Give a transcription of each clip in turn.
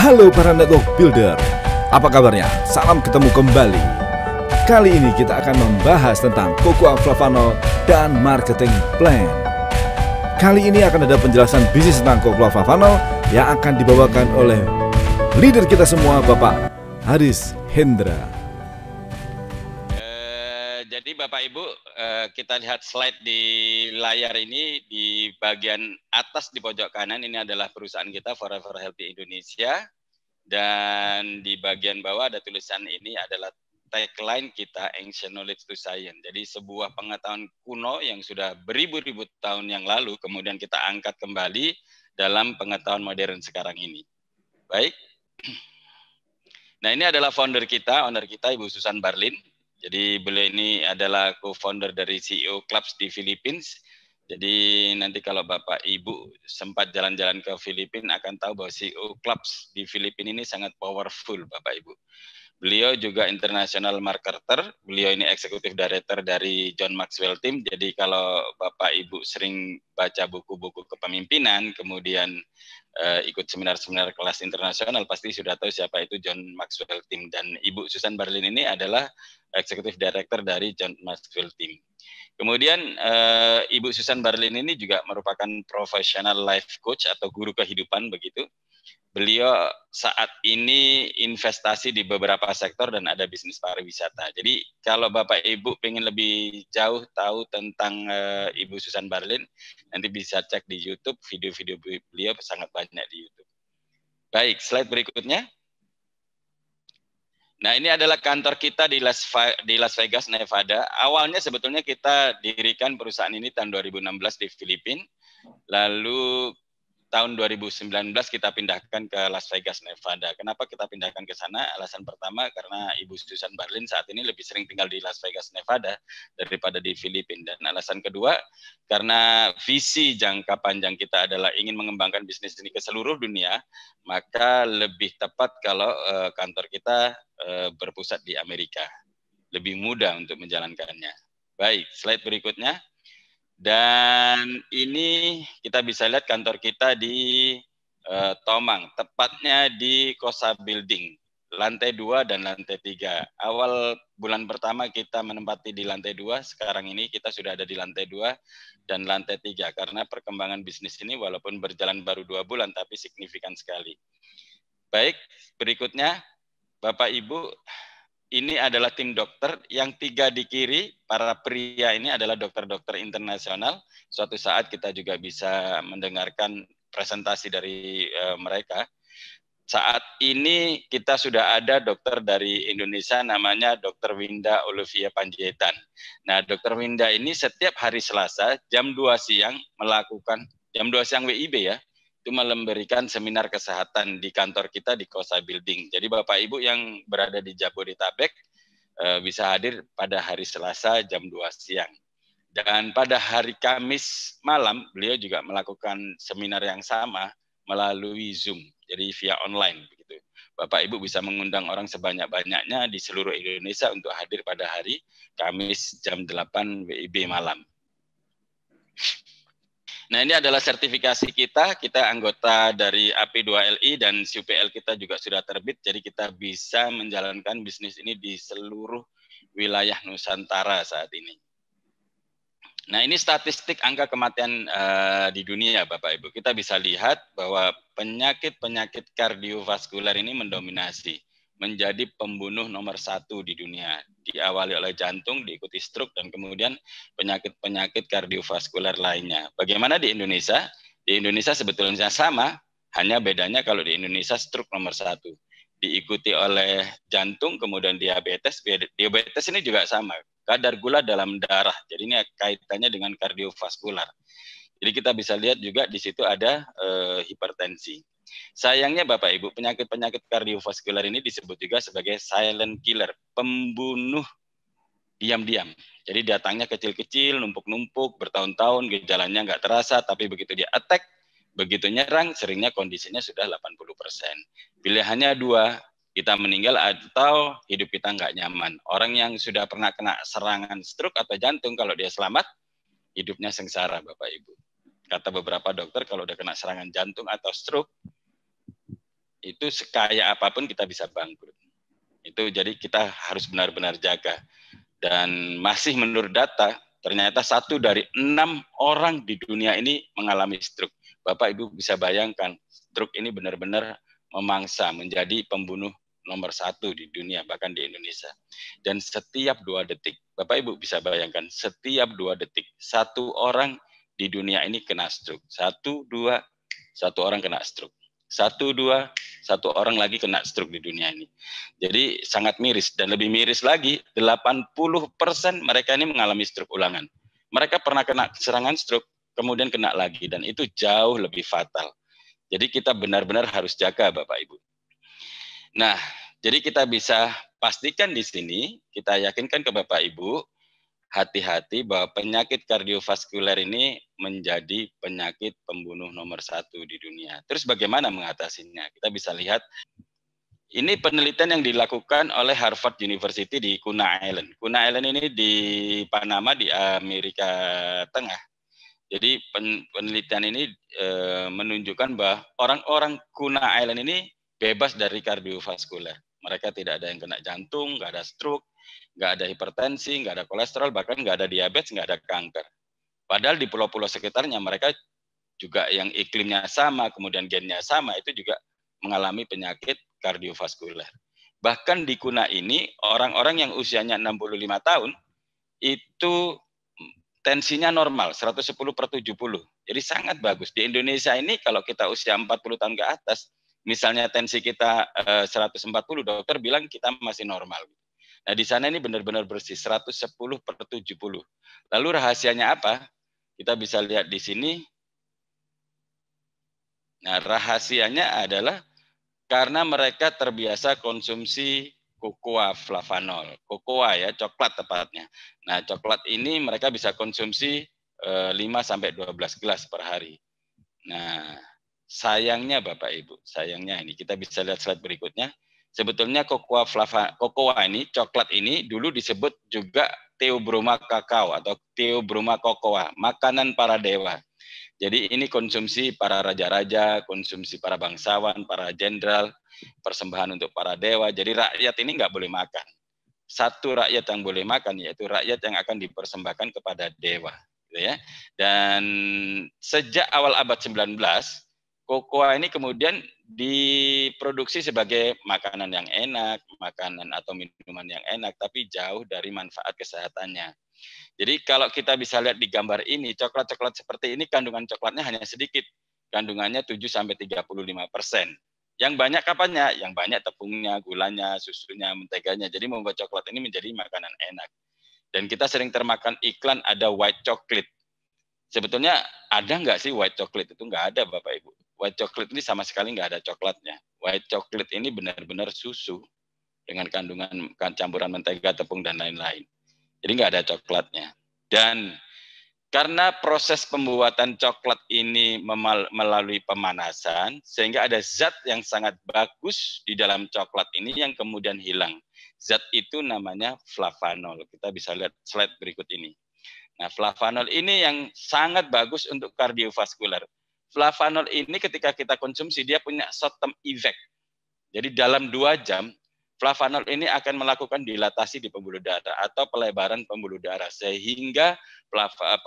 Halo para network builder, apa kabarnya? Salam ketemu kembali. Kali ini kita akan membahas tentang Cocoa Flavanol dan marketing plan. Kali ini akan ada penjelasan bisnis tentang Cocoa Flavanol yang akan dibawakan oleh leader kita semua, Bapak Haris Hendra. Jadi Bapak Ibu, kita lihat slide di layar ini, di bagian atas di pojok kanan ini adalah perusahaan kita Forever Healthy Indonesia, dan di bagian bawah ada tulisan ini adalah tagline kita, Ancient Knowledge to Science. Jadi sebuah pengetahuan kuno yang sudah beribu-ribu tahun yang lalu kemudian kita angkat kembali dalam pengetahuan modern sekarang ini. Baik. Nah, ini adalah owner kita Ibu Susan Barlin. Jadi beliau ini adalah co-founder dari CEO Clubs di Philippines. Jadi nanti kalau Bapak Ibu sempat jalan-jalan ke Filipina akan tahu bahwa CEO Clubs di Filipina ini sangat powerful, Bapak Ibu. Beliau juga international marketer, beliau ini executive director dari John Maxwell Team. Jadi kalau Bapak Ibu sering baca buku-buku kepemimpinan, kemudian ikut seminar-seminar kelas internasional, pasti sudah tahu siapa itu John Maxwell Team. Dan Ibu Susan Barlin ini adalah executive director dari John Maxwell Team. Kemudian Ibu Susan Barlin ini juga merupakan professional life coach atau guru kehidupan begitu. Beliau saat ini investasi di beberapa sektor dan ada bisnis pariwisata. Jadi kalau Bapak Ibu pengen lebih jauh tahu tentang Ibu Susan Barlin, nanti bisa cek di YouTube, video-video beliau sangat banyak di YouTube. Baik, slide berikutnya. Nah, ini adalah kantor kita di Las Vegas, Nevada. Awalnya sebetulnya kita dirikan perusahaan ini tahun 2016 di Filipina. Lalu tahun 2019 kita pindahkan ke Las Vegas, Nevada. Kenapa kita pindahkan ke sana? Alasan pertama karena Ibu Susan Barlin saat ini lebih sering tinggal di Las Vegas, Nevada daripada di Filipina. Dan alasan kedua, karena visi jangka panjang kita adalah ingin mengembangkan bisnis ini ke seluruh dunia, maka lebih tepat kalau kantor kita berpusat di Amerika. Lebih mudah untuk menjalankannya. Baik, slide berikutnya. Dan ini kita bisa lihat kantor kita di Tomang, tepatnya di Kosa Building, lantai 2 dan lantai 3. Awal bulan pertama kita menempati di lantai 2, sekarang ini kita sudah ada di lantai 2 dan lantai 3, karena perkembangan bisnis ini walaupun berjalan baru 2 bulan, tapi signifikan sekali. Baik, berikutnya Bapak Ibu, ini adalah tim dokter, yang 3 di kiri, para pria ini adalah dokter-dokter internasional. Suatu saat kita juga bisa mendengarkan presentasi dari mereka. Saat ini kita sudah ada dokter dari Indonesia, namanya Dr. Winda Olivia Panjaitan. Nah, Dr. Winda ini setiap hari Selasa, jam 2 siang melakukan, jam 2 siang WIB ya, itu memberikan seminar kesehatan di kantor kita di Kosa Building. Jadi Bapak Ibu yang berada di Jabodetabek bisa hadir pada hari Selasa jam 2 siang. Dan pada hari Kamis malam beliau juga melakukan seminar yang sama melalui Zoom, jadi via online begitu. Bapak Ibu bisa mengundang orang sebanyak-banyaknya di seluruh Indonesia untuk hadir pada hari Kamis jam 8 WIB malam. Nah, ini adalah sertifikasi kita anggota dari AP2LI dan CUPL kita juga sudah terbit, jadi kita bisa menjalankan bisnis ini di seluruh wilayah Nusantara saat ini. Nah, ini statistik angka kematian di dunia, Bapak Ibu. Kita bisa lihat bahwa penyakit-penyakit kardiovaskular ini mendominasi, menjadi pembunuh nomor 1 di dunia. Diawali oleh jantung, diikuti stroke, dan kemudian penyakit-penyakit kardiovaskular lainnya. Bagaimana di Indonesia? Di Indonesia sebetulnya sama, hanya bedanya kalau di Indonesia stroke nomor 1. Diikuti oleh jantung, kemudian diabetes. Diabetes ini juga sama, kadar gula dalam darah. Jadi ini kaitannya dengan kardiovaskular. Jadi kita bisa lihat juga di situ ada hipertensi. Sayangnya Bapak Ibu, penyakit-penyakit kardiovaskular ini disebut juga sebagai silent killer, pembunuh diam-diam. Jadi datangnya kecil-kecil, numpuk-numpuk, bertahun-tahun, gejalanya nggak terasa, tapi begitu dia attack, begitu nyerang, seringnya kondisinya sudah 80%. Pilihannya 2, kita meninggal atau hidup kita nggak nyaman. Orang yang sudah pernah kena serangan stroke atau jantung, kalau dia selamat, hidupnya sengsara Bapak Ibu. Kata beberapa dokter, kalau udah kena serangan jantung atau stroke, itu sekaya apapun kita bisa bangkrut. Itu jadi kita harus benar-benar jaga. Dan masih menurut data, ternyata 1 dari 6 orang di dunia ini mengalami stroke. Bapak Ibu bisa bayangkan, stroke ini benar-benar memangsa, menjadi pembunuh nomor 1 di dunia, bahkan di Indonesia. Dan setiap 2 detik, Bapak Ibu bisa bayangkan, setiap 2 detik, 1 orang di dunia ini kena stroke. 1, 2, 1 orang kena stroke. 1, 2, 1 orang lagi kena stroke di dunia ini. Jadi sangat miris, dan lebih miris lagi, 80% mereka ini mengalami stroke ulangan. Mereka pernah kena serangan stroke, kemudian kena lagi, dan itu jauh lebih fatal. Jadi kita benar-benar harus jaga Bapak Ibu. Nah, jadi kita bisa pastikan di sini, kita yakinkan ke Bapak Ibu, hati-hati bahwa penyakit kardiovaskuler ini menjadi penyakit pembunuh nomor 1 di dunia. Terus bagaimana mengatasinya? Kita bisa lihat, ini penelitian yang dilakukan oleh Harvard University di Kuna Island. Kuna Island ini di Panama, di Amerika Tengah. Jadi penelitian ini menunjukkan bahwa orang-orang Kuna Island ini bebas dari kardiovaskuler. Mereka tidak ada yang kena jantung, nggak ada stroke, nggak ada hipertensi, nggak ada kolesterol, bahkan nggak ada diabetes, nggak ada kanker. Padahal di pulau-pulau sekitarnya mereka juga yang iklimnya sama, kemudian gennya sama, itu juga mengalami penyakit kardiovaskuler. Bahkan di Kuna ini, orang-orang yang usianya 65 tahun, itu tensinya normal, 110/70. Jadi sangat bagus. Di Indonesia ini, kalau kita usia 40 tahun ke atas, misalnya tensi kita 140, dokter bilang kita masih normal. Nah, di sana ini benar-benar bersih, 110/70. Lalu rahasianya apa? Kita bisa lihat di sini. Nah, rahasianya adalah karena mereka terbiasa konsumsi cocoa flavanol. Cocoa ya, coklat tepatnya. Nah, coklat ini mereka bisa konsumsi 5-12 gelas per hari. Nah, sayangnya Bapak Ibu, sayangnya ini kita bisa lihat slide berikutnya. Sebetulnya cocoa ini, coklat ini dulu disebut juga Theobroma kakao atau Theobroma cocoa, makanan para dewa. Jadi ini konsumsi para raja-raja, konsumsi para bangsawan, para jenderal, persembahan untuk para dewa. Jadi rakyat ini nggak boleh makan. Satu rakyat yang boleh makan yaitu rakyat yang akan dipersembahkan kepada dewa. Gitu ya. Dan sejak awal abad 19, cocoa ini kemudian diproduksi sebagai makanan yang enak, makanan atau minuman yang enak, tapi jauh dari manfaat kesehatannya. Jadi kalau kita bisa lihat di gambar ini, coklat-coklat seperti ini kandungan coklatnya hanya sedikit. Kandungannya 7-35%. Yang banyak apanya? Yang banyak tepungnya, gulanya, susunya, menteganya. Jadi membuat coklat ini menjadi makanan enak. Dan kita sering termakan iklan ada white chocolate. Sebetulnya ada nggak sih white chocolate? Itu nggak ada Bapak Ibu. White chocolate ini sama sekali nggak ada coklatnya. White chocolate ini benar-benar susu dengan kandungan campuran mentega, tepung, dan lain-lain. Jadi nggak ada coklatnya. Dan karena proses pembuatan coklat ini melalui pemanasan, sehingga ada zat yang sangat bagus di dalam coklat ini yang kemudian hilang. Zat itu namanya flavanol. Kita bisa lihat slide berikut ini. Nah, flavanol ini yang sangat bagus untuk kardiovaskuler. Flavanol ini ketika kita konsumsi, dia punya short term effect. Jadi dalam 2 jam, flavanol ini akan melakukan dilatasi di pembuluh darah atau pelebaran pembuluh darah sehingga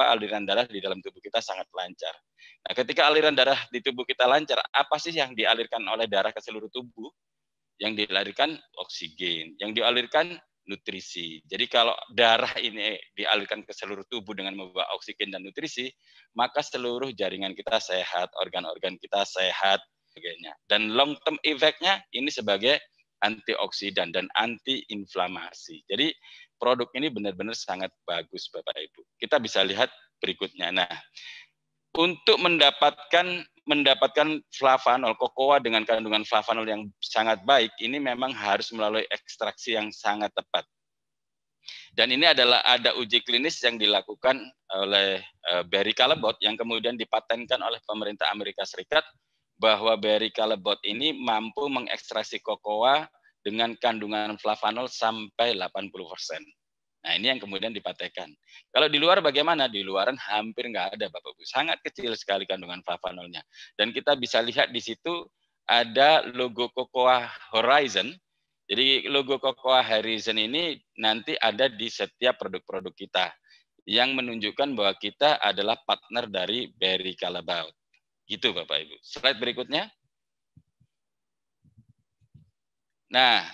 aliran darah di dalam tubuh kita sangat lancar. Nah, ketika aliran darah di tubuh kita lancar, apa sih yang dialirkan oleh darah ke seluruh tubuh? Yang dialirkan oksigen, yang dialirkan nutrisi. Jadi kalau darah ini dialirkan ke seluruh tubuh dengan membawa oksigen dan nutrisi, maka seluruh jaringan kita sehat, organ-organ kita sehat, sebagainya. Dan long term effect-nya ini sebagai antioksidan dan antiinflamasi. Jadi produk ini benar-benar sangat bagus Bapak Ibu. Kita bisa lihat berikutnya. Nah, untuk mendapatkan flavanol, cocoa dengan kandungan flavanol yang sangat baik, ini memang harus melalui ekstraksi yang sangat tepat. Dan ini ada uji klinis yang dilakukan oleh Barry Callebaut yang kemudian dipatenkan oleh pemerintah Amerika Serikat, bahwa Barry Callebaut ini mampu mengekstraksi cocoa dengan kandungan flavanol sampai 80%. Nah, ini yang kemudian dipatenkan. Kalau di luar bagaimana? Di luaran hampir nggak ada, Bapak Ibu. Sangat kecil sekali kandungan flavanolnya. Dan kita bisa lihat di situ ada logo Cocoa Horizon. Jadi logo Cocoa Horizon ini nanti ada di setiap produk-produk kita yang menunjukkan bahwa kita adalah partner dari Barry Callebaut. Gitu Bapak Ibu. Slide berikutnya. Nah,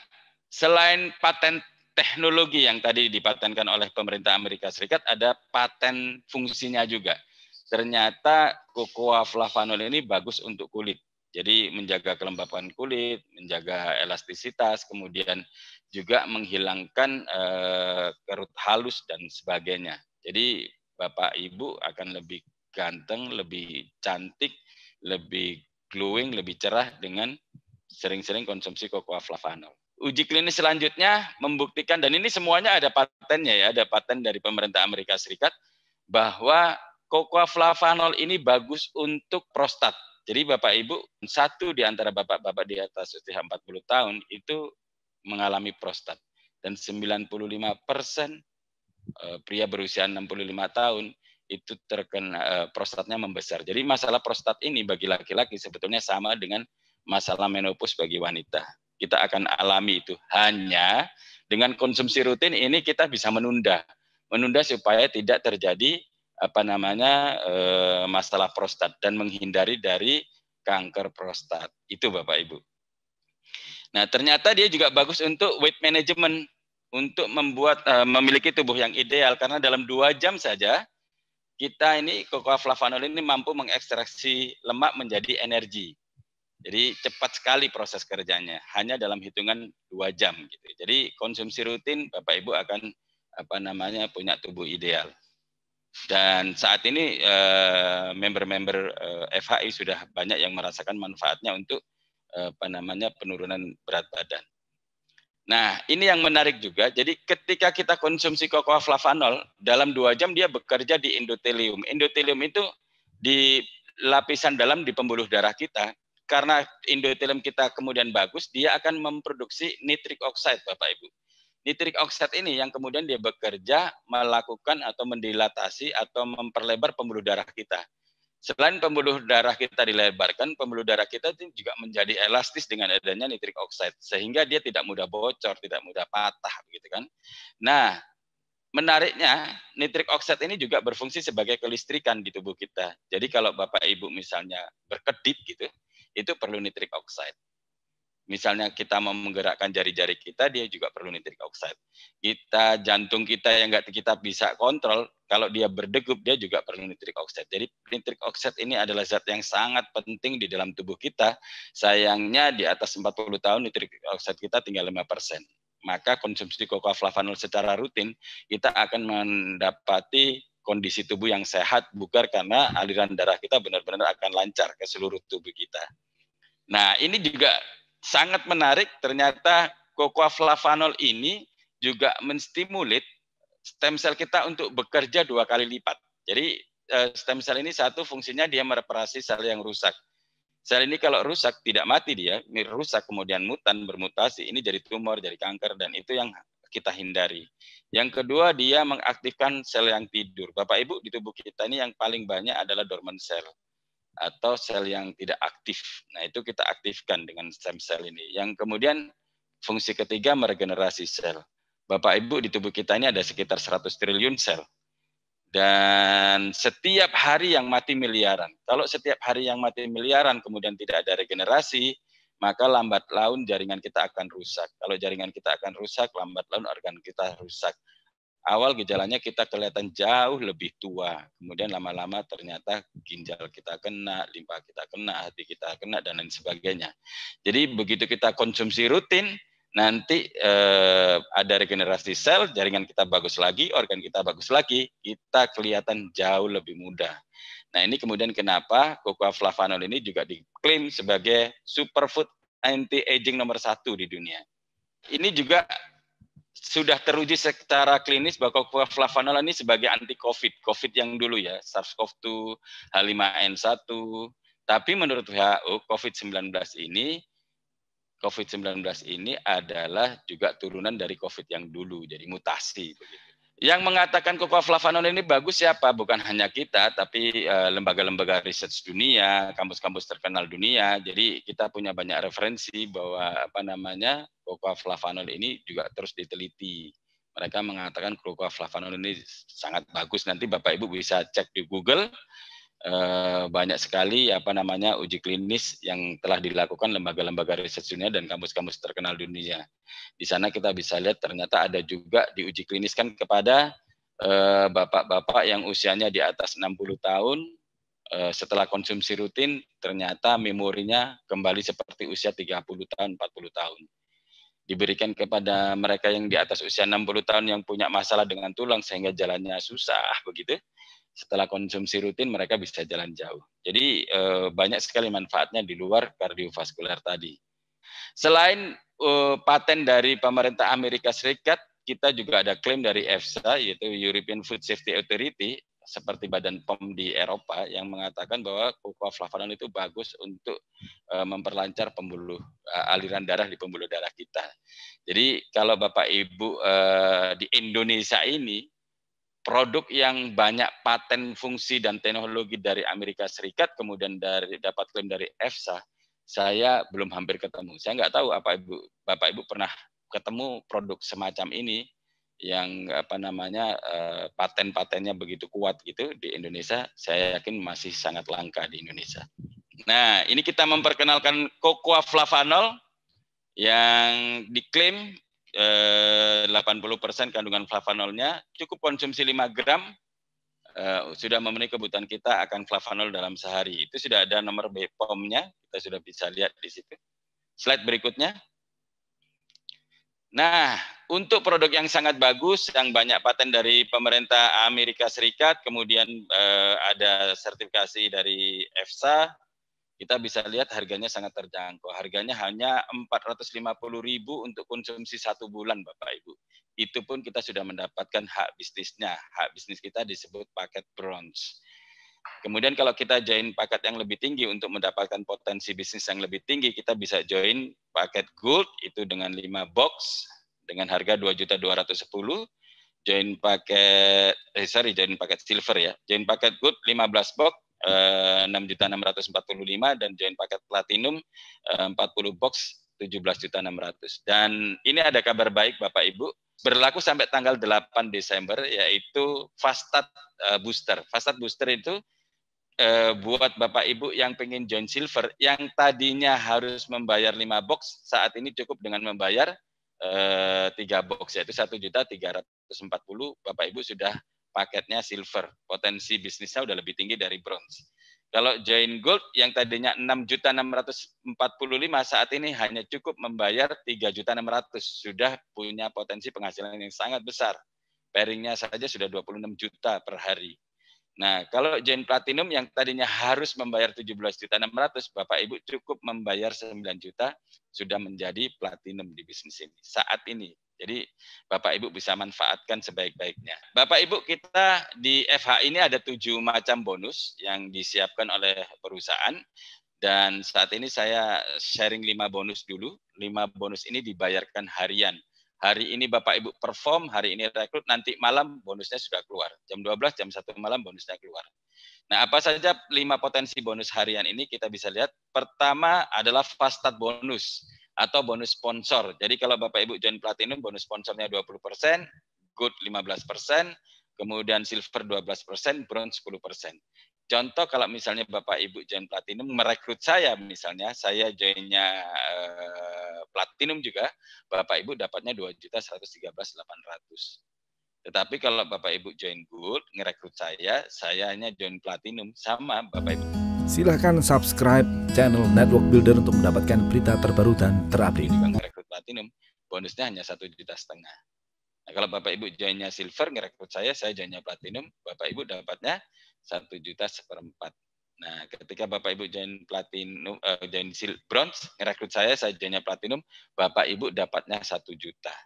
selain paten teknologi yang tadi dipatenkan oleh pemerintah Amerika Serikat, ada paten fungsinya juga. Ternyata cocoa flavanol ini bagus untuk kulit. Jadi menjaga kelembapan kulit, menjaga elastisitas, kemudian juga menghilangkan kerut halus dan sebagainya. Jadi Bapak Ibu akan lebih ganteng, lebih cantik, lebih glowing, lebih cerah dengan sering-sering konsumsi cocoa flavanol. Uji klinis selanjutnya membuktikan, dan ini semuanya ada patennya ya, ada paten dari pemerintah Amerika Serikat, bahwa cocoa flavanol ini bagus untuk prostat. Jadi Bapak Ibu, satu di antara bapak-bapak di atas usia 40 tahun itu mengalami prostat. Dan 95% pria berusia 65 tahun itu terkena prostatnya membesar. Jadi masalah prostat ini bagi laki-laki sebetulnya sama dengan masalah menopause bagi wanita. Kita akan alami itu. Hanya dengan konsumsi rutin ini kita bisa menunda supaya tidak terjadi masalah prostat dan menghindari dari kanker prostat. Itu Bapak Ibu. Nah, ternyata dia juga bagus untuk weight management, untuk membuat memiliki tubuh yang ideal, karena dalam 2 jam saja kita ini cocoa flavanol ini mampu mengekstraksi lemak menjadi energi. Jadi cepat sekali proses kerjanya, hanya dalam hitungan 2 jam gitu. Jadi konsumsi rutin Bapak Ibu akan punya tubuh ideal. Dan saat ini member-member FHI sudah banyak yang merasakan manfaatnya untuk penurunan berat badan. Nah, ini yang menarik juga. Jadi ketika kita konsumsi cocoa flavanol, dalam 2 jam dia bekerja di endotelium. Endotelium itu di lapisan dalam di pembuluh darah kita. Karena endotelium kita kemudian bagus, dia akan memproduksi nitric oxide, Bapak Ibu. Nitric oxide ini yang kemudian dia bekerja melakukan atau mendilatasi atau memperlebar pembuluh darah kita. Selain pembuluh darah kita dilebarkan, pembuluh darah kita itu juga menjadi elastis dengan adanya nitric oxide, sehingga dia tidak mudah bocor, tidak mudah patah, begitu kan? Nah, menariknya nitric oxide ini juga berfungsi sebagai kelistrikan di tubuh kita. Jadi kalau Bapak Ibu misalnya berkedip gitu, itu perlu nitric oxide. Misalnya kita mau menggerakkan jari-jari kita, dia juga perlu nitric oxide. Jantung kita yang nggak kita bisa kontrol, kalau dia berdegup, dia juga perlu nitric oxide. Jadi nitric oxide ini adalah zat yang sangat penting di dalam tubuh kita. Sayangnya di atas 40 tahun nitric oxide kita tinggal 5%. Maka konsumsi cocoa flavanol secara rutin, kita akan mendapati kondisi tubuh yang sehat, bugar, karena aliran darah kita benar-benar akan lancar ke seluruh tubuh kita. Nah, ini juga sangat menarik, ternyata cocoa flavanol ini juga menstimulit stem cell kita untuk bekerja 2 kali lipat. Jadi stem cell ini satu fungsinya dia mereparasi sel yang rusak. Sel ini kalau rusak tidak mati dia, rusak kemudian bermutasi, ini jadi tumor, jadi kanker, dan itu yang kita hindari. Yang kedua, dia mengaktifkan sel yang tidur. Bapak Ibu, di tubuh kita ini yang paling banyak adalah dormant cell atau sel yang tidak aktif. Nah, itu kita aktifkan dengan stem cell ini. Yang kemudian fungsi ketiga meregenerasi sel. Bapak Ibu, di tubuh kita ini ada sekitar 100 triliun sel. Dan setiap hari yang mati miliaran. Kalau setiap hari yang mati miliaran kemudian tidak ada regenerasi, maka lambat laun jaringan kita akan rusak. Kalau jaringan kita akan rusak, lambat laun organ kita rusak. Awal gejalanya kita kelihatan jauh lebih tua. Kemudian lama-lama ternyata ginjal kita kena, limpa kita kena, hati kita kena, dan lain sebagainya. Jadi begitu kita konsumsi rutin, nanti ada regenerasi sel, jaringan kita bagus lagi, organ kita bagus lagi, kita kelihatan jauh lebih mudah. Nah, ini kemudian kenapa cocoa flavanol ini juga diklaim sebagai superfood anti-aging nomor 1 di dunia. Ini juga sudah teruji secara klinis bahwa cocoa flavanol ini sebagai anti-COVID, COVID yang dulu ya, SARS-CoV-2, H5N1. Tapi menurut WHO, COVID-19 ini adalah juga turunan dari COVID yang dulu, jadi mutasi. Begitu. Yang mengatakan cocoa flavanol ini bagus siapa? Bukan hanya kita, tapi lembaga-lembaga riset dunia, kampus-kampus terkenal dunia. Jadi kita punya banyak referensi bahwa cocoa flavanol ini juga terus diteliti. Mereka mengatakan cocoa flavanol ini sangat bagus. Nanti Bapak Ibu bisa cek di Google. Banyak sekali uji klinis yang telah dilakukan lembaga-lembaga riset dunia dan kampus-kampus terkenal dunia. Di sana kita bisa lihat ternyata ada juga diuji kliniskan kepada bapak-bapak yang usianya di atas 60 tahun, setelah konsumsi rutin ternyata memorinya kembali seperti usia 30 tahun, 40 tahun. Diberikan kepada mereka yang di atas usia 60 tahun yang punya masalah dengan tulang sehingga jalannya susah begitu. Setelah konsumsi rutin mereka bisa jalan jauh. Jadi banyak sekali manfaatnya di luar kardiovaskuler tadi. Selain paten dari pemerintah Amerika Serikat, kita juga ada klaim dari EFSA, yaitu European Food Safety Authority, seperti Badan POM di Eropa, yang mengatakan bahwa cocoa flavanol itu bagus untuk memperlancar aliran darah di pembuluh darah kita. Jadi kalau Bapak Ibu di Indonesia ini, produk yang banyak paten fungsi dan teknologi dari Amerika Serikat, kemudian dapat klaim dari EFSA, saya belum hampir ketemu. Saya nggak tahu Bapak Ibu pernah ketemu produk semacam ini yang paten-patennya begitu kuat gitu di Indonesia. Saya yakin masih sangat langka di Indonesia. Nah, ini kita memperkenalkan cocoa flavanol yang diklaim 80% kandungan flavanolnya, cukup konsumsi 5 gram, sudah memenuhi kebutuhan kita akan flavanol dalam sehari. Itu sudah ada nomor BPOM-nya, kita sudah bisa lihat di situ. Slide berikutnya. Nah, untuk produk yang sangat bagus, yang banyak paten dari pemerintah Amerika Serikat, kemudian ada sertifikasi dari EFSA, kita bisa lihat harganya sangat terjangkau. Harganya hanya 450.000 untuk konsumsi 1 bulan, Bapak Ibu. Itu pun kita sudah mendapatkan hak bisnisnya. Hak bisnis kita disebut paket bronze. Kemudian kalau kita join paket yang lebih tinggi untuk mendapatkan potensi bisnis yang lebih tinggi, kita bisa join paket gold itu dengan 5 box dengan harga 2.210.000. Join paket silver ya. Join paket gold 15 box 6.645.000 dan join paket platinum 40 box 17.600.000. Dan ini ada kabar baik Bapak Ibu, berlaku sampai tanggal 8 Desember yaitu Fastat Booster. Fastat Booster itu buat Bapak Ibu yang pengen join silver yang tadinya harus membayar 5 box, saat ini cukup dengan membayar 3 box yaitu 1.340.000. Bapak Ibu sudah paketnya silver, potensi bisnisnya udah lebih tinggi dari bronze. Kalau join gold yang tadinya 6.645.000 saat ini hanya cukup membayar 3.600.000, sudah punya potensi penghasilan yang sangat besar. Pairingnya saja sudah 26 juta per hari. Nah, kalau join platinum yang tadinya harus membayar 17.600.000, Bapak Ibu cukup membayar 9 juta sudah menjadi platinum di bisnis ini saat ini. Jadi Bapak Ibu bisa manfaatkan sebaik-baiknya. Bapak Ibu, kita di FH ini ada 7 macam bonus yang disiapkan oleh perusahaan. Dan saat ini saya sharing 5 bonus dulu. 5 bonus ini dibayarkan harian. Hari ini Bapak Ibu perform, hari ini rekrut, nanti malam bonusnya sudah keluar. Jam 12, jam 1 malam bonusnya keluar. Nah, apa saja 5 potensi bonus harian ini kita bisa lihat. Pertama adalah Fastat bonus atau bonus sponsor. Jadi kalau Bapak Ibu join platinum, bonus sponsornya 20%, gold 15%, kemudian silver 12%, bronze 10%. Contoh kalau misalnya Bapak Ibu join platinum, merekrut saya misalnya, saya joinnya platinum juga, Bapak Ibu dapatnya 2.113.800. Tetapi kalau Bapak Ibu join gold, ngerekrut saya hanya join platinum, sama Bapak Ibu. Silahkan subscribe channel Network Builder untuk mendapatkan berita terbaru dan terupdate. Juga ngerekrut platinum, bonusnya hanya 1,5 juta. Nah, kalau Bapak Ibu joinnya silver, ngerekrut saya joinnya platinum, Bapak Ibu dapatnya 1,1 juta. Nah, ketika Bapak Ibu join platinum, join bronze, ngerekrut saya joinnya platinum, Bapak Ibu dapatnya 1 juta.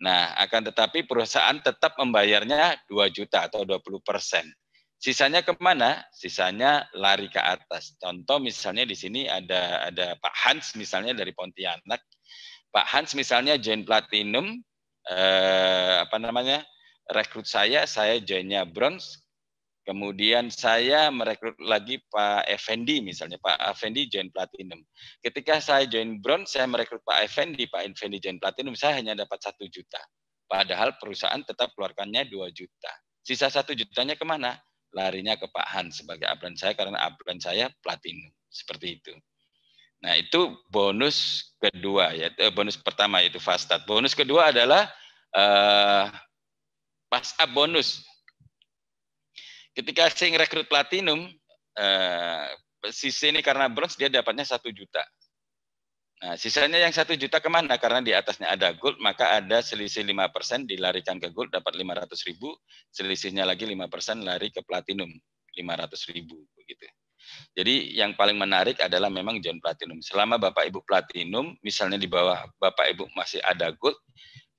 Nah, akan tetapi perusahaan tetap membayarnya 2 juta atau 20%. Sisanya kemana? Sisanya lari ke atas. Contoh misalnya di sini ada Pak Hans misalnya dari Pontianak. Pak Hans misalnya join platinum, rekrut saya joinnya bronze, kemudian saya merekrut lagi Pak Effendi misalnya, Pak Effendi join platinum. Ketika saya join bronze, saya merekrut Pak Effendi join platinum, saya hanya dapat 1 juta. Padahal perusahaan tetap keluarkannya 2 juta. Sisa 1 jutanya kemana? Larinya ke Pak Hans sebagai upline saya karena upline saya platinum. Seperti itu. Nah, itu bonus kedua, ya. Bonus pertama itu fast start. Bonus kedua adalah pass up bonus. Ketika saya rekrut platinum, sisi ini karena bronze dia dapatnya 1 juta. Nah, sisanya yang 1 juta kemana? Karena di atasnya ada gold, maka ada selisih 5% dilarikan ke gold, dapat 500.000, selisihnya lagi 5% lari ke platinum, 500.000 begitu. Jadi yang paling menarik adalah memang join platinum. Selama Bapak Ibu platinum, misalnya di bawah Bapak Ibu masih ada gold,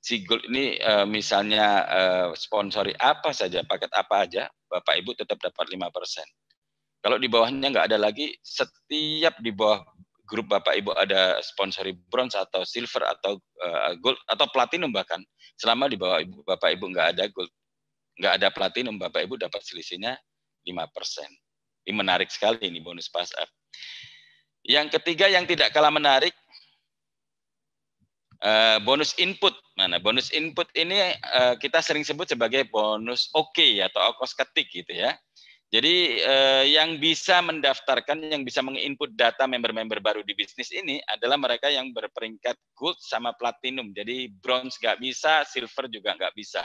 si gold ini misalnya sponsori apa saja, paket apa aja, Bapak Ibu tetap dapat 5%. Kalau di bawahnya nggak ada lagi, setiap di bawah grup Bapak Ibu ada sponsori bronze atau silver atau gold atau platinum bahkan, selama di bawah Bapak Ibu nggak ada gold, nggak ada platinum, Bapak Ibu dapat selisihnya 5%. Ini menarik sekali ini bonus pass up. Yang ketiga yang tidak kalah menarik, bonus input. Mana bonus input ini kita sering sebut sebagai bonus OK atau ongkos ketik gitu ya. Jadi yang bisa mendaftarkan, yang bisa menginput data member-member baru di bisnis ini adalah mereka yang berperingkat gold sama platinum. Jadi bronze nggak bisa, silver juga nggak bisa.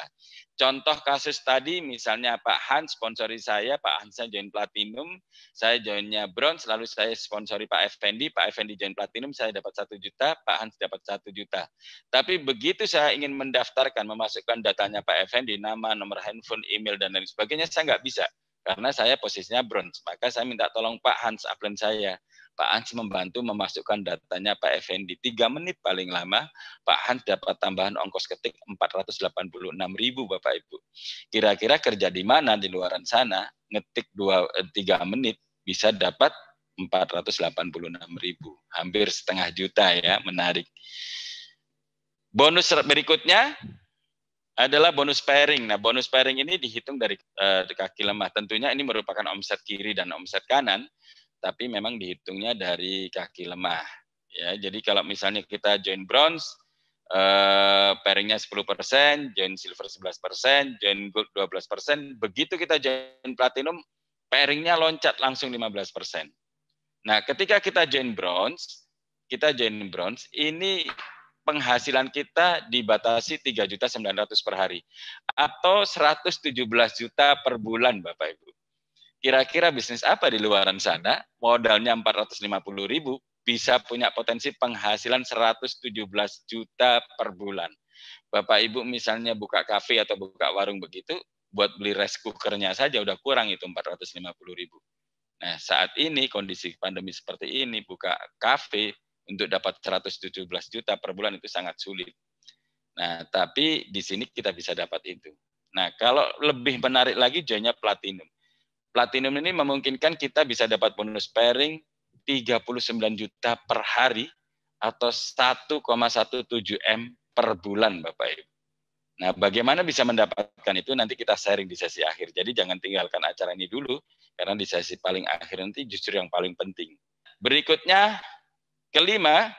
Contoh kasus tadi misalnya Pak Hans sponsori saya, Pak Hans join platinum, saya joinnya bronze, lalu saya sponsori Pak Effendi join platinum, saya dapat 1 juta, Pak Hans dapat 1 juta. Tapi begitu saya ingin mendaftarkan, memasukkan datanya Pak Effendi, nama, nomor handphone, email, dan lain sebagainya, saya nggak bisa. Karena saya posisinya bronze, maka saya minta tolong Pak Hans, upline saya. Pak Hans membantu memasukkan datanya Pak Effendi. 3 menit paling lama, Pak Hans dapat tambahan ongkos ketik 486.000 Bapak Ibu. Kira-kira kerja di mana di luaran sana, ngetik 3 menit, bisa dapat 486.000. Hampir setengah juta ya, menarik. Bonus berikutnya adalah bonus pairing. Nah, bonus pairing ini dihitung dari kaki lemah. Tentunya ini merupakan omset kiri dan omset kanan, tapi memang dihitungnya dari kaki lemah. Ya, jadi kalau misalnya kita join bronze, pairingnya 10%, join silver 11%, join gold 12%. Begitu kita join platinum, pairingnya loncat langsung 15%. Nah, ketika kita join bronze, ini penghasilan kita dibatasi 3.900.000 per hari atau 117 juta per bulan Bapak Ibu. Kira-kira bisnis apa di luaran sana modalnya 450.000 bisa punya potensi penghasilan 117 juta per bulan. Bapak Ibu misalnya buka kafe atau buka warung begitu, buat beli rice cookernya saja udah kurang itu 450.000. Nah, saat ini kondisi pandemi seperti ini, buka kafe untuk dapat 117 juta per bulan itu sangat sulit. Nah, tapi di sini kita bisa dapat itu. Nah, kalau lebih menarik lagi joinnya platinum. Platinum ini memungkinkan kita bisa dapat bonus pairing 39 juta per hari atau 1,17 M per bulan Bapak Ibu. Nah, bagaimana bisa mendapatkan itu nanti kita sharing di sesi akhir. Jadi jangan tinggalkan acara ini dulu, karena di sesi paling akhir nanti justru yang paling penting. Berikutnya, kelima,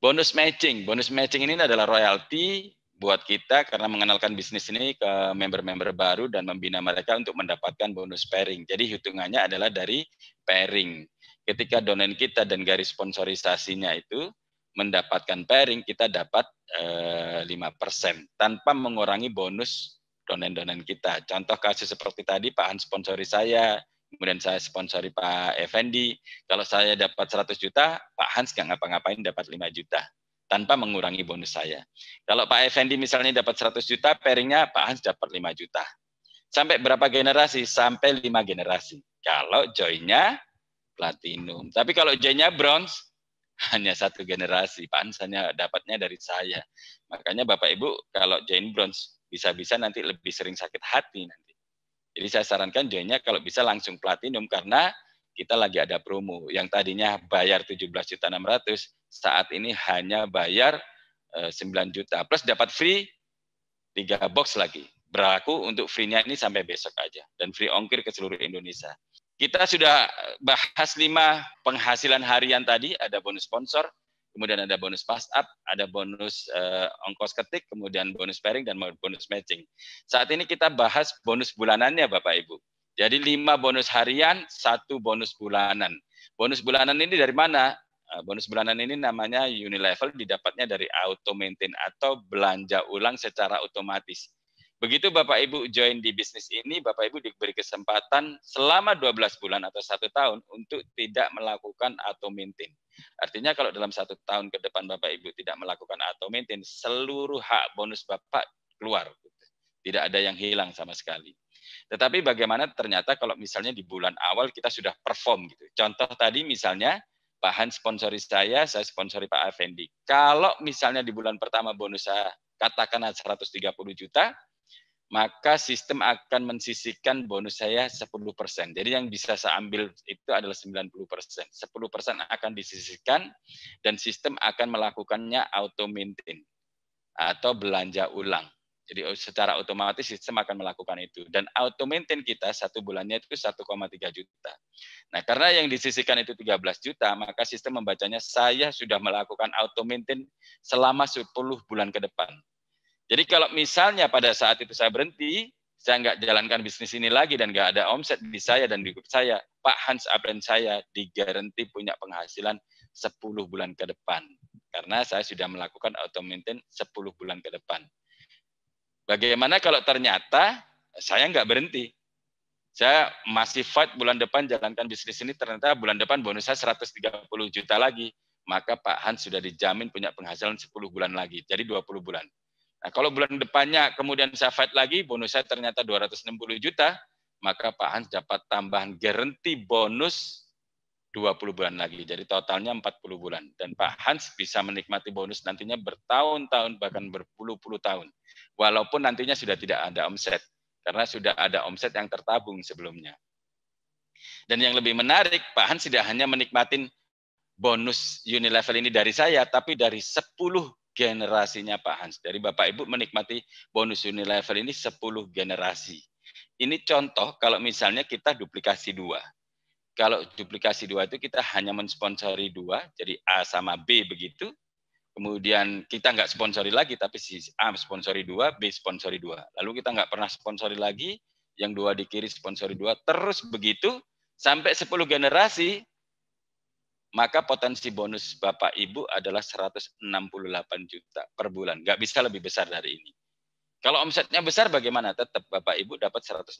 bonus matching. Bonus matching ini adalah royalti buat kita karena mengenalkan bisnis ini ke member-member baru dan membina mereka untuk mendapatkan bonus pairing. Jadi hitungannya adalah dari pairing. Ketika donen kita dan garis sponsorisasinya itu mendapatkan pairing, kita dapat 5% tanpa mengurangi bonus donen-donen kita. Contoh kasus seperti tadi, Pak Hans sponsori saya, kemudian saya sponsori Pak Effendi. Kalau saya dapat 100 juta, Pak Hans nggak ngapa-ngapain dapat 5 juta. Tanpa mengurangi bonus saya. Kalau Pak Effendi misalnya dapat 100 juta, pairingnya Pak Hans dapat 5 juta. Sampai berapa generasi? Sampai 5 generasi. Kalau joinnya platinum. Tapi kalau joinnya bronze, hanya 1 generasi. Pak Hans hanya dapatnya dari saya. Makanya Bapak Ibu kalau join bronze, bisa-bisa nanti lebih sering sakit hati nanti. Jadi saya sarankan joinnya kalau bisa langsung platinum karena kita lagi ada promo. Yang tadinya bayar 17.600.000, saat ini hanya bayar 9 juta. Plus dapat free 3 box lagi. Berlaku untuk free-nya ini sampai besok aja. Dan free ongkir ke seluruh Indonesia. Kita sudah bahas 5 penghasilan harian tadi, ada bonus sponsor, kemudian ada bonus pass up, ada bonus ongkos ketik, kemudian bonus pairing, dan bonus matching. Saat ini kita bahas bonus bulanannya Bapak Ibu. Jadi 5 bonus harian, 1 bonus bulanan. Bonus bulanan ini dari mana? Bonus bulanan ini namanya Unilevel, didapatnya dari auto maintain atau belanja ulang secara otomatis. Begitu Bapak Ibu join di bisnis ini, Bapak Ibu diberi kesempatan selama 12 bulan atau 1 tahun untuk tidak melakukan auto maintain. Artinya kalau dalam 1 tahun ke depan Bapak Ibu tidak melakukan auto maintain, seluruh hak bonus Bapak keluar. Tidak ada yang hilang sama sekali. Tetapi bagaimana ternyata kalau misalnya di bulan awal kita sudah perform gitu. Contoh tadi misalnya Pak Hans sponsori saya sponsori Pak Effendi. Kalau misalnya di bulan pertama bonus saya katakan 130 juta, maka sistem akan mensisihkan bonus saya 10%. Jadi yang bisa saya ambil itu adalah 90%. 10% akan disisihkan dan sistem akan melakukannya auto maintain atau belanja ulang. Jadi secara otomatis sistem akan melakukan itu. Dan auto maintain kita 1 bulannya itu 1,3 juta. Nah, karena yang disisihkan itu 13 juta, maka sistem membacanya saya sudah melakukan auto maintain selama 10 bulan ke depan. Jadi kalau misalnya pada saat itu saya berhenti, saya nggak jalankan bisnis ini lagi dan nggak ada omset di saya dan di grup saya, Pak Hans Apren saya digaranti punya penghasilan 10 bulan ke depan. Karena saya sudah melakukan auto maintain 10 bulan ke depan. Bagaimana kalau ternyata saya nggak berhenti? Saya masih fight bulan depan jalankan bisnis ini, ternyata bulan depan bonus saya 130 juta lagi. Maka Pak Hans sudah dijamin punya penghasilan 10 bulan lagi, jadi 20 bulan. Nah, kalau bulan depannya kemudian saya fight lagi, bonus saya ternyata 260 juta, maka Pak Hans dapat tambahan garansi bonus 20 bulan lagi. Jadi totalnya 40 bulan. Dan Pak Hans bisa menikmati bonus nantinya bertahun-tahun, bahkan berpuluh-puluh tahun. Walaupun nantinya sudah tidak ada omset. Karena sudah ada omset yang tertabung sebelumnya. Dan yang lebih menarik, Pak Hans tidak hanya menikmati bonus Unilevel ini dari saya, tapi dari 10 generasinya Pak Hans. Dari Bapak Ibu menikmati bonus Unilevel ini 10 generasi. Ini contoh kalau misalnya kita duplikasi 2. Kalau duplikasi 2 itu kita hanya mensponsori 2, jadi A sama B begitu. Kemudian kita nggak sponsori lagi, tapi si A sponsori 2, B sponsori 2. Lalu kita nggak pernah sponsori lagi, yang 2 di kiri sponsori 2, terus begitu sampai 10 generasi, maka potensi bonus Bapak Ibu adalah 168 juta per bulan. Nggak bisa lebih besar dari ini. Kalau omsetnya besar bagaimana? Tetap Bapak Ibu dapat 168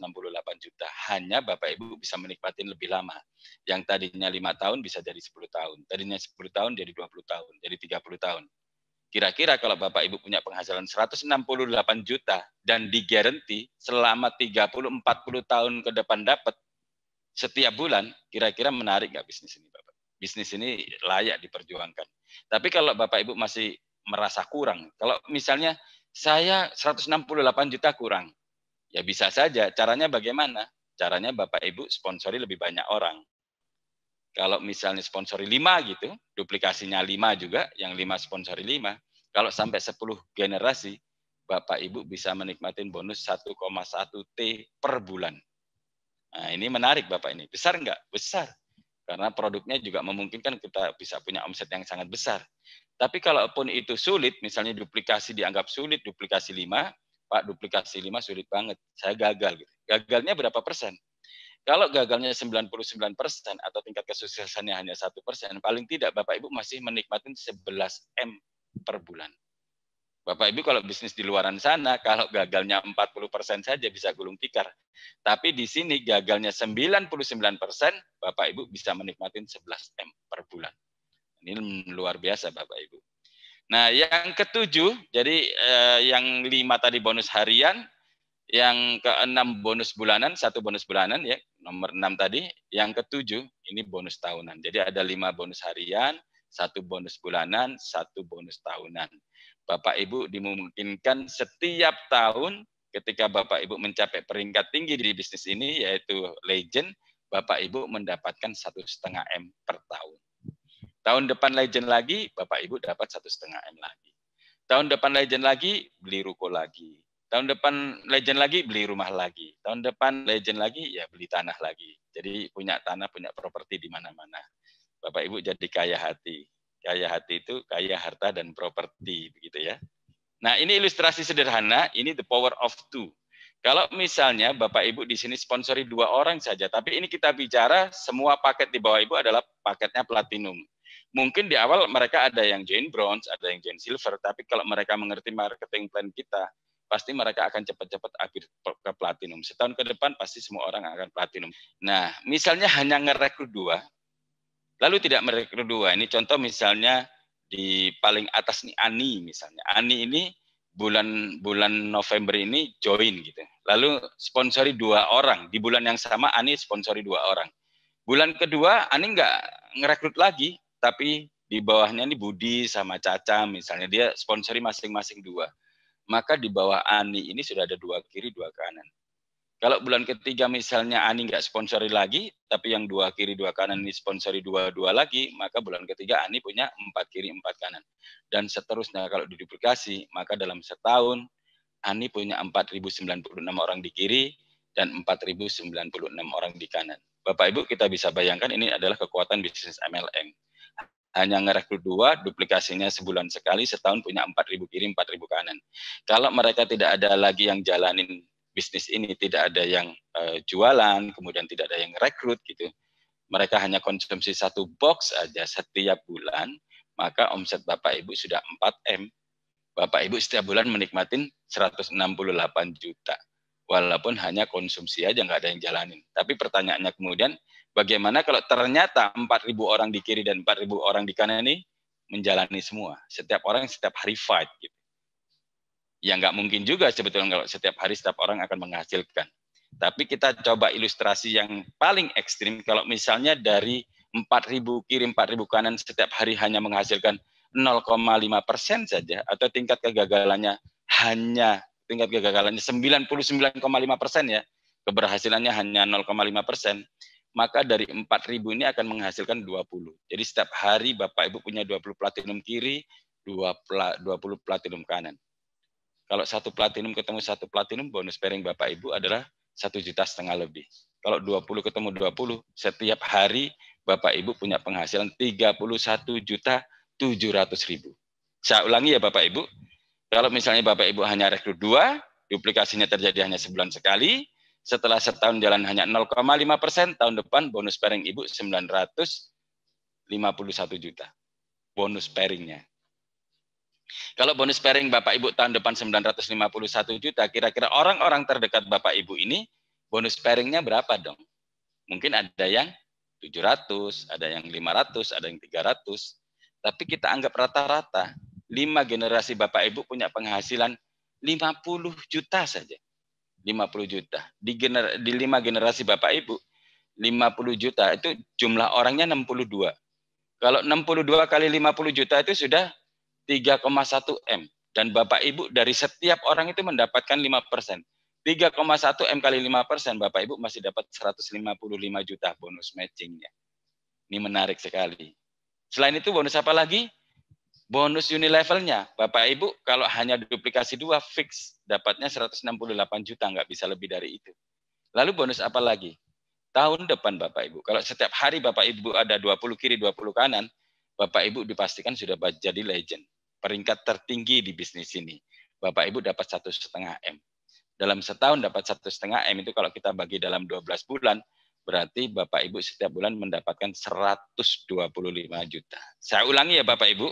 juta. Hanya Bapak Ibu bisa menikmati lebih lama. Yang tadinya 5 tahun bisa jadi 10 tahun. Tadinya 10 tahun jadi 20 tahun. Jadi 30 tahun. Kira-kira kalau Bapak Ibu punya penghasilan 168 juta dan digaranti selama 30-40 tahun ke depan dapat setiap bulan, kira-kira menarik nggak bisnis ini Bapak? Bisnis ini layak diperjuangkan. Tapi kalau Bapak Ibu masih merasa kurang, kalau misalnya saya 168 juta kurang. Ya bisa saja. Caranya bagaimana? Caranya Bapak Ibu sponsori lebih banyak orang. Kalau misalnya sponsori 5 gitu, duplikasinya 5 juga, yang 5 sponsori 5. Kalau sampai 10 generasi, Bapak Ibu bisa menikmati bonus 1,1 T per bulan. Nah, ini menarik Bapak ini. Besar enggak? Besar. Karena produknya juga memungkinkan kita bisa punya omset yang sangat besar. Tapi kalaupun itu sulit, misalnya duplikasi dianggap sulit, duplikasi 5, Pak duplikasi 5 sulit banget, saya gagal. Gagalnya berapa persen? Kalau gagalnya 99% atau tingkat kesuksesannya hanya 1%, paling tidak Bapak Ibu masih menikmati 11 M per bulan. Bapak Ibu kalau bisnis di luaran sana, kalau gagalnya 40% saja bisa gulung tikar. Tapi di sini gagalnya 99%, Bapak Ibu bisa menikmati 11 M per bulan. Ini luar biasa Bapak Ibu. Nah yang ketujuh, jadi yang 5 tadi bonus harian, yang ke-6 bonus bulanan, 1 bonus bulanan ya, nomor 6 tadi, yang ke-7 ini bonus tahunan. Jadi ada 5 bonus harian, 1 bonus bulanan, 1 bonus tahunan. Bapak Ibu dimungkinkan setiap tahun ketika Bapak Ibu mencapai peringkat tinggi di bisnis ini yaitu legend, Bapak Ibu mendapatkan 1,5 M per tahun. Tahun depan legend lagi, Bapak Ibu dapat 1,5 M lagi. Tahun depan legend lagi, beli ruko lagi. Tahun depan legend lagi, beli rumah lagi. Tahun depan legend lagi, ya beli tanah lagi. Jadi punya tanah, punya properti di mana-mana. Bapak Ibu jadi kaya hati. Kaya hati itu kaya harta dan properti, begitu ya. Nah, ini ilustrasi sederhana, ini the power of two. Kalau misalnya Bapak Ibu di sini sponsori 2 orang saja, tapi ini kita bicara semua paket di bawah Ibu adalah paketnya platinum. Mungkin di awal mereka ada yang join bronze, ada yang join silver, tapi kalau mereka mengerti marketing plan kita, pasti mereka akan cepat-cepat akhir ke platinum. Setahun ke depan pasti semua orang akan platinum. Nah, misalnya hanya ngerekrut 2, lalu tidak merekrut 2. Ini contoh misalnya di paling atas nih Ani misalnya. Ani ini bulan November ini join gitu. Lalu sponsori 2 orang. Di bulan yang sama Ani sponsori 2 orang. Bulan kedua Ani nggak ngerekrut lagi, tapi di bawahnya ini Budi sama Caca misalnya, dia sponsori masing-masing 2. Maka di bawah Ani ini sudah ada 2 kiri, 2 kanan. Kalau bulan ketiga misalnya Ani nggak sponsori lagi, tapi yang 2 kiri 2 kanan ini sponsori 2 lagi, maka bulan ketiga Ani punya 4 kiri 4 kanan. Dan seterusnya kalau diduplikasi, maka dalam setahun Ani punya 4.096 orang di kiri dan 4.096 orang di kanan. Bapak Ibu kita bisa bayangkan ini adalah kekuatan bisnis MLM. Hanya ngerekrut 2, duplikasinya sebulan sekali, setahun punya 4.000 kiri 4.000 kanan. Kalau mereka tidak ada lagi yang jalanin bisnis ini, tidak ada yang jualan, kemudian tidak ada yang rekrut gitu, mereka hanya konsumsi 1 box aja setiap bulan, maka omset Bapak Ibu sudah 4M. Bapak Ibu setiap bulan menikmatin 168 juta. Walaupun hanya konsumsi aja, nggak ada yang jalanin. Tapi pertanyaannya kemudian, bagaimana kalau ternyata 4.000 orang di kiri dan 4.000 orang di kanan ini menjalani semua. Setiap orang setiap hari fight gitu. Ya nggak mungkin juga sebetulnya kalau setiap hari setiap orang akan menghasilkan. Tapi kita coba ilustrasi yang paling ekstrim, kalau misalnya dari 4.000 kiri, 4.000 kanan setiap hari hanya menghasilkan 0,5% saja, atau tingkat kegagalannya 99,5% ya, keberhasilannya hanya 0,5%, maka dari 4.000 ini akan menghasilkan 20. Jadi setiap hari Bapak Ibu punya 20 platinum kiri, 20 platinum kanan. Kalau 1 platinum ketemu 1 platinum, bonus pairing Bapak Ibu adalah 1,5 juta lebih. Kalau 20 ketemu 20, setiap hari Bapak Ibu punya penghasilan 31.700.000. Saya ulangi ya Bapak Ibu, kalau misalnya Bapak Ibu hanya rekrut 2, duplikasinya terjadi hanya sebulan sekali, setelah setahun jalan hanya 0,5%, tahun depan bonus pairing Ibu 951 juta. Bonus pairingnya. Kalau bonus pairing Bapak Ibu tahun depan 951 juta, kira-kira orang-orang terdekat Bapak Ibu ini bonus pairingnya berapa dong? Mungkin ada yang 700, ada yang 500, ada yang 300. Tapi kita anggap rata-rata 5 generasi Bapak Ibu punya penghasilan 50 juta saja. 50 juta. Di 5 generasi Bapak Ibu, 50 juta itu jumlah orangnya 62. Kalau 62 kali 50 juta itu sudah 3,1 M. Dan Bapak Ibu dari setiap orang itu mendapatkan 5%. 3,1 M kali 5%, Bapak Ibu masih dapat 155 juta bonus matchingnya. Ini menarik sekali. Selain itu bonus apa lagi? Bonus unilevelnya. Bapak Ibu kalau hanya duplikasi 2 fix dapatnya 168 juta, nggak bisa lebih dari itu. Lalu bonus apa lagi? Tahun depan Bapak Ibu, kalau setiap hari Bapak Ibu ada 20 kiri 20 kanan, Bapak Ibu dipastikan sudah jadi legend. Peringkat tertinggi di bisnis ini. Bapak Ibu dapat 1,5 M. Dalam setahun dapat 1,5 M itu kalau kita bagi dalam 12 bulan, berarti Bapak Ibu setiap bulan mendapatkan 125 juta. Saya ulangi ya Bapak Ibu.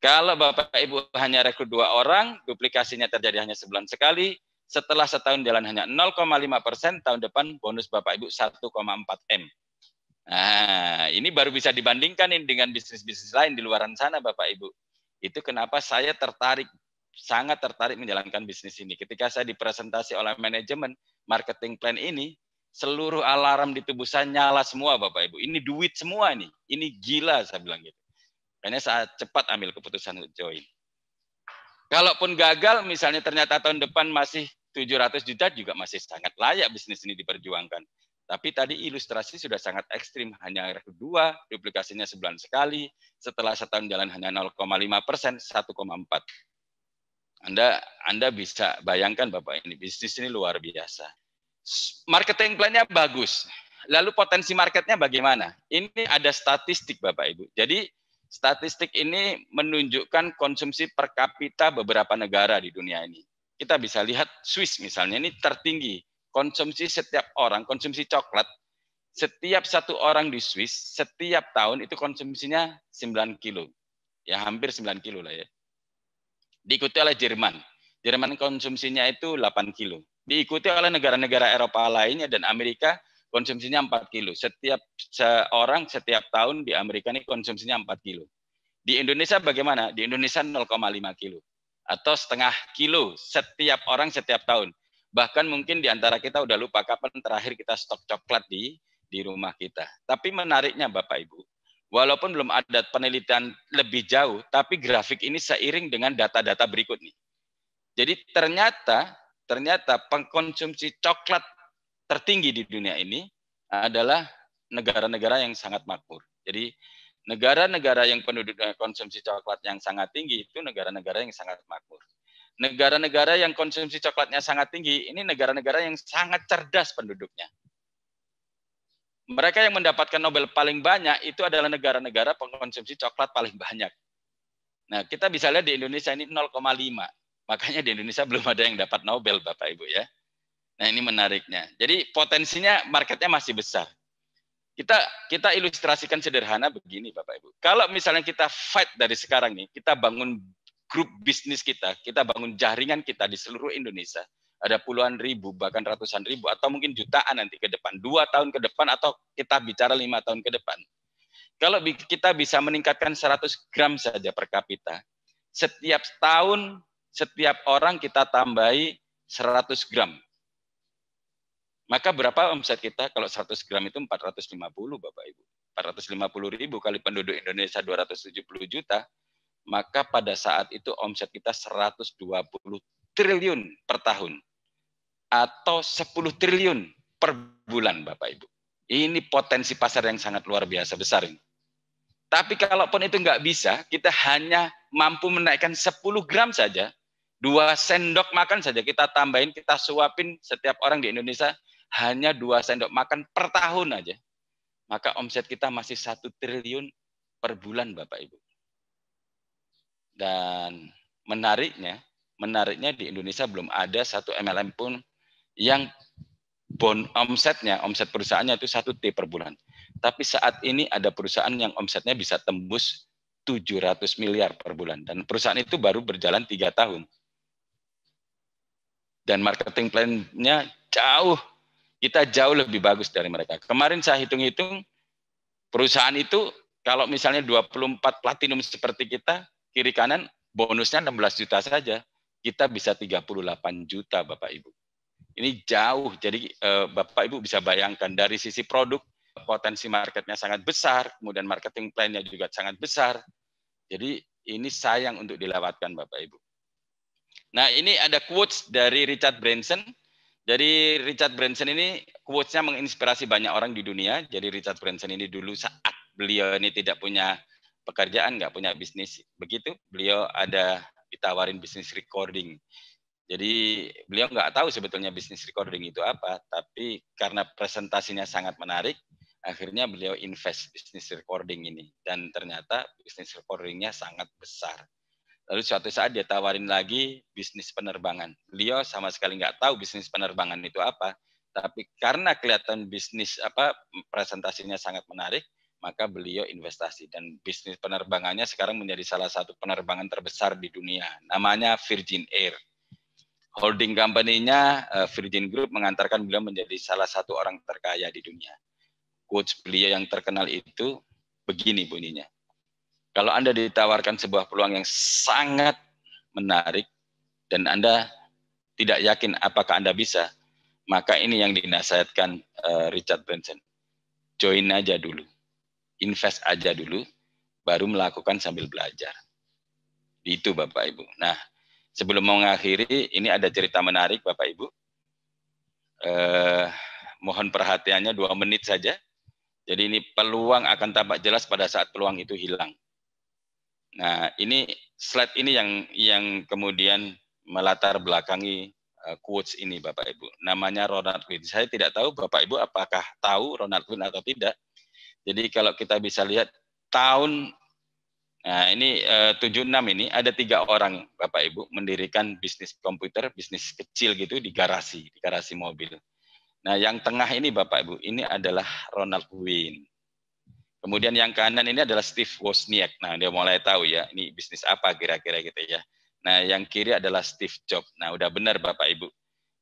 Kalau Bapak Ibu hanya rekrut 2 orang, duplikasinya terjadi hanya sebulan sekali, setelah setahun jalan hanya 0,5%, tahun depan bonus Bapak Ibu 1,4 M. Nah, ini baru bisa dibandingkan dengan bisnis-bisnis lain di luaran sana Bapak Ibu. Itu kenapa saya sangat tertarik menjalankan bisnis ini. Ketika saya dipresentasi oleh manajemen marketing plan ini, seluruh alarm di tubuh saya nyala semua Bapak Ibu. Ini duit semua nih. Ini gila saya bilang gitu. Makanya saya cepat ambil keputusan untuk join. Kalaupun gagal, misalnya ternyata tahun depan masih 700 juta, juga masih sangat layak bisnis ini diperjuangkan. Tapi tadi ilustrasi sudah sangat ekstrim, hanya rekrut 2, duplikasinya sebulan sekali, setelah setahun jalan hanya 0,5%, 1,4. Anda bisa bayangkan Bapak, ini bisnis ini luar biasa. Marketing plan-nya bagus. Lalu potensi marketnya bagaimana? Ini ada statistik Bapak Ibu. Jadi statistik ini menunjukkan konsumsi per kapita beberapa negara di dunia ini. Kita bisa lihat Swiss misalnya, ini tertinggi. Konsumsi setiap orang, konsumsi coklat, setiap satu orang di Swiss, setiap tahun itu konsumsinya 9 kilo. Ya hampir 9 kilo lah ya. Diikuti oleh Jerman. Jerman konsumsinya itu 8 kilo. Diikuti oleh negara-negara Eropa lainnya dan Amerika konsumsinya 4 kilo. Setiap seorang setiap tahun di Amerika ini konsumsinya 4 kilo. Di Indonesia bagaimana? Di Indonesia 0,5 kilo. Atau setengah kilo setiap orang setiap tahun. Bahkan mungkin di antara kita udah lupa kapan terakhir kita stok coklat di rumah kita. Tapi menariknya Bapak Ibu, walaupun belum ada penelitian lebih jauh, tapi grafik ini seiring dengan data-data berikut nih. Jadi ternyata pengkonsumsi coklat tertinggi di dunia ini adalah negara-negara yang sangat makmur. Jadi negara-negara yang penduduk konsumsi coklat yang sangat tinggi itu negara-negara yang sangat makmur. Negara-negara yang konsumsi coklatnya sangat tinggi, ini negara-negara yang sangat cerdas penduduknya. Mereka yang mendapatkan Nobel paling banyak itu adalah negara-negara pengkonsumsi coklat paling banyak. Nah, kita bisa lihat di Indonesia ini 0,5. Makanya di Indonesia belum ada yang dapat Nobel, Bapak Ibu ya. Nah, ini menariknya. Jadi potensinya marketnya masih besar. Kita ilustrasikan sederhana begini, Bapak Ibu. Kalau misalnya kita fight dari sekarang nih, kita bangun grup bisnis kita bangun jaringan kita di seluruh Indonesia, ada puluhan ribu, bahkan ratusan ribu, atau mungkin jutaan nanti ke depan, 2 tahun ke depan, atau kita bicara 5 tahun ke depan. Kalau kita bisa meningkatkan 100 gram saja per kapita, setiap tahun, setiap orang kita tambahi 100 gram. Maka berapa omset kita? Kalau 100 gram itu 450, Bapak Ibu. 450 ribu kali penduduk Indonesia 270 juta, maka pada saat itu omset kita 120 triliun per tahun. Atau 10 triliun per bulan, Bapak Ibu. Ini potensi pasar yang sangat luar biasa besar ini. Tapi kalaupun itu nggak bisa, kita hanya mampu menaikkan 10 gram saja, 2 sendok makan saja, kita tambahin, kita suapin setiap orang di Indonesia, hanya 2 sendok makan per tahun aja. Maka omset kita masih 1 triliun per bulan, Bapak Ibu. Dan menariknya di Indonesia belum ada satu MLM pun yang omset perusahaannya itu 1 T per bulan. Tapi saat ini ada perusahaan yang omsetnya bisa tembus 700 miliar per bulan. Dan perusahaan itu baru berjalan 3 tahun. Dan marketing plan-nya kita jauh lebih bagus dari mereka. Kemarin saya hitung-hitung, perusahaan itu kalau misalnya 24 platinum seperti kita, kiri kanan bonusnya 16 juta saja, kita bisa 38 juta Bapak Ibu. Ini jauh, jadi Bapak Ibu bisa bayangkan dari sisi produk, potensi marketnya sangat besar, kemudian marketing plan-nya juga sangat besar. Jadi ini sayang untuk dilewatkan Bapak Ibu. Nah ini ada quotes dari Richard Branson. Jadi Richard Branson ini quotes-nya menginspirasi banyak orang di dunia. Jadi Richard Branson ini dulu saat beliau ini tidak punya pekerjaan, nggak punya bisnis, begitu beliau ada ditawarin bisnis recording. Jadi beliau nggak tahu sebetulnya bisnis recording itu apa, tapi karena presentasinya sangat menarik, akhirnya beliau invest bisnis recording ini. Dan ternyata bisnis recordingnya sangat besar. Lalu suatu saat dia tawarin lagi bisnis penerbangan. Beliau sama sekali nggak tahu bisnis penerbangan itu apa, tapi karena kelihatan bisnis presentasinya sangat menarik, maka beliau investasi. Dan bisnis penerbangannya sekarang menjadi salah satu penerbangan terbesar di dunia. Namanya Virgin Air. Holding company-nya Virgin Group mengantarkan beliau menjadi salah satu orang terkaya di dunia. Quotes beliau yang terkenal itu begini bunyinya. Kalau Anda ditawarkan sebuah peluang yang sangat menarik dan Anda tidak yakin apakah Anda bisa, maka ini yang dinasihatkan Richard Branson. Join aja dulu, invest aja dulu, baru melakukan sambil belajar. Itu Bapak Ibu. Nah, sebelum mengakhiri, ini ada cerita menarik Bapak Ibu. Mohon perhatiannya 2 menit saja. Jadi ini peluang akan tampak jelas pada saat peluang itu hilang. Nah, ini slide ini yang kemudian melatar belakangi quotes ini Bapak Ibu. Namanya Ronald Wayne. Saya tidak tahu Bapak Ibu apakah tahu Ronald Wayne atau tidak. Jadi kalau kita bisa lihat tahun, nah ini 76 ini ada 3 orang Bapak Ibu mendirikan bisnis komputer, bisnis kecil gitu di garasi mobil. Nah yang tengah ini Bapak Ibu, ini adalah Ronald Wayne. Kemudian yang kanan ini adalah Steve Wozniak. Nah dia mulai tahu ya, ini bisnis apa kira-kira gitu ya. Nah, yang kiri adalah Steve Jobs. Nah, udah benar Bapak Ibu.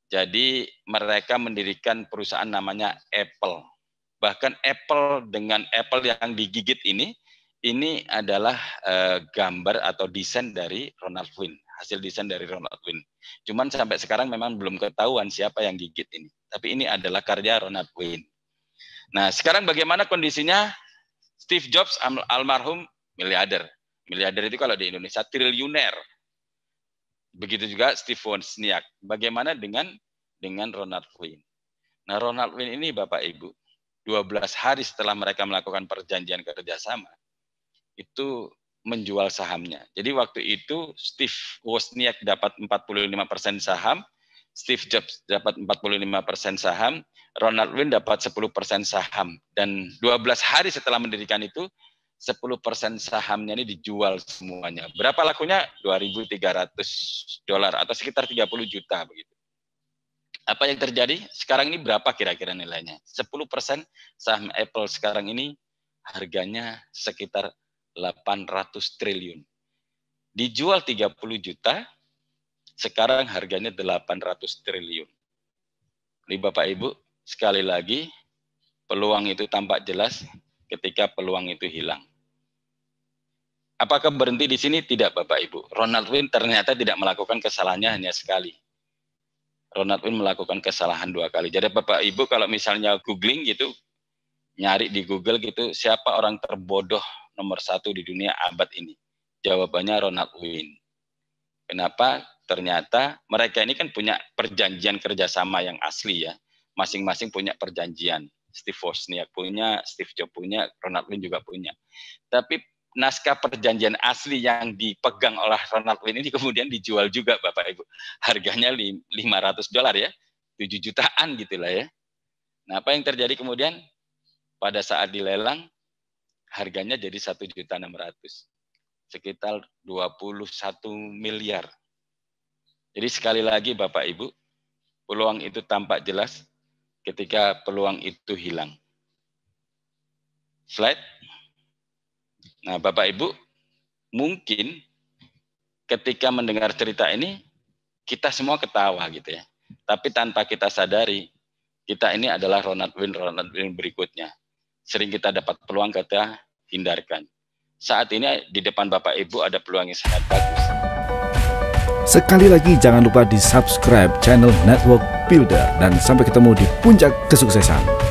Jadi, mereka mendirikan perusahaan namanya Apple. Bahkan Apple dengan Apple yang digigit ini adalah gambar atau desain dari Ronald Wayne. Hasil desain dari Ronald Wayne. Cuman sampai sekarang memang belum ketahuan siapa yang gigit ini. Tapi ini adalah karya Ronald Wayne. Nah, sekarang bagaimana kondisinya? Steve Jobs almarhum miliarder. Miliarder itu kalau di Indonesia triliuner. Begitu juga Steve Wozniak. Bagaimana dengan Ronald Wayne? Nah, Ronald Wayne ini Bapak Ibu, 12 hari setelah mereka melakukan perjanjian kerjasama, itu menjual sahamnya. Jadi waktu itu Steve Wozniak dapat 45% saham, Steve Jobs dapat 45% saham, Ronald Wayne dapat 10% saham. Dan 12 hari setelah mendirikan itu, 10% sahamnya ini dijual semuanya. Berapa lakunya? $2.300 atau sekitar 30 juta begitu. Apa yang terjadi? Sekarang ini berapa kira-kira nilainya? 10% saham Apple sekarang ini harganya sekitar 800 triliun. Dijual 30 juta, sekarang harganya 800 triliun. Ini Bapak Ibu, sekali lagi peluang itu tampak jelas ketika peluang itu hilang. Apakah berhenti di sini? Tidak Bapak Ibu. Ronald Wayne ternyata tidak melakukan kesalahannya hanya sekali. Ronald Wayne melakukan kesalahan 2 kali. Jadi Bapak Ibu kalau misalnya googling gitu, nyari di Google gitu, siapa orang terbodoh nomor 1 di dunia abad ini? Jawabannya Ronald Wayne. Kenapa? Ternyata mereka ini kan punya perjanjian kerjasama yang asli ya. Masing-masing punya perjanjian. Steve Wozniak punya, Steve Jobs punya, Ronald Wayne juga punya. Tapi naskah perjanjian asli yang dipegang oleh Ronald Wayne ini kemudian dijual juga Bapak Ibu. Harganya $500 ya, 7 jutaan gitulah ya. Nah apa yang terjadi kemudian? Pada saat dilelang, harganya jadi 1.600.000. Sekitar 21 miliar. Jadi sekali lagi Bapak Ibu, peluang itu tampak jelas ketika peluang itu hilang. Slide. Nah, Bapak Ibu, mungkin ketika mendengar cerita ini, kita semua ketawa gitu ya. Tapi tanpa kita sadari, kita ini adalah Ronald Wayne berikutnya. Sering kita dapat peluang, kita hindarkan. Saat ini di depan Bapak Ibu ada peluang yang sangat bagus. Sekali lagi jangan lupa di subscribe channel Network Builder dan sampai ketemu di puncak kesuksesan.